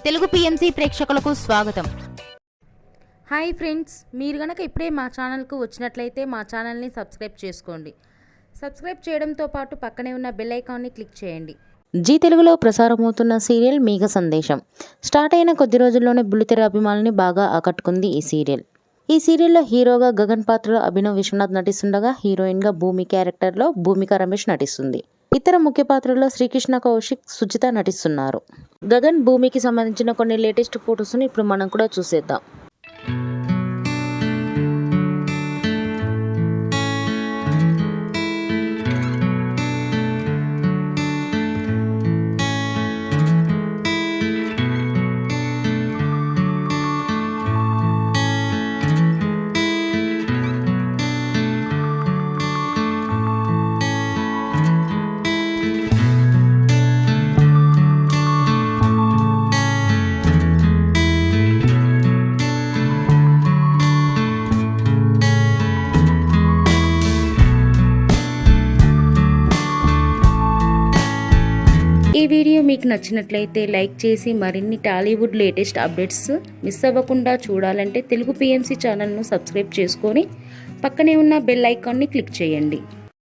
Telugu PMC ప్రేక్షకులకు స్వాగతం. Hi friends, మీరు గనక ఇప్పుడే మా ఛానల్కు వచ్చినట్లయితే మా ఛానల్ని సబ్స్క్రైబ్ చేసుకోండి. సబ్స్క్రైబ్ చేయడంతో పాటు పక్కనే ఉన్న బెల్ ఐకాన్ని క్లిక్ చేయండి. జీ తెలుగులో ప్రసారమవుతున్న సీరియల్ మేఘ సందేశం స్టార్ట్ అయిన కొద్ది రోజుల్లోనే బుల్లితెర అభిమానుల్ని బాగా ఆకట్టుకుంది ఈ సీరియల్. ఈ సీరియల్లో హీరోగా గగన్ పాత్రలో అభినవ్ విశ్వనాథ్ నటిస్తుండగా హీరోయిన్గా భూమి క్యారెక్టర్లో భూమిక రమేష్ నటిస్తుంది. ఇతర ముఖ్య పాత్రల్లో శ్రీకృష్ణ కౌశిక్, సుజిత నటిస్తున్నారు. గగన్ భూమికి సంబంధించిన కొన్ని లేటెస్ట్ ఫొటోస్ని ఇప్పుడు మనం కూడా చూసేద్దాం. ఈ వీడియో మీకు నచ్చినట్లయితే లైక్ చేసి మరిన్ని టాలీవుడ్ లేటెస్ట్ అప్డేట్స్ మిస్ అవ్వకుండా చూడాలంటే తెలుగు పిఎంసి ఛానల్ను సబ్స్క్రైబ్ చేసుకొని పక్కనే ఉన్న బెల్ ఐకాన్ని క్లిక్ చేయండి.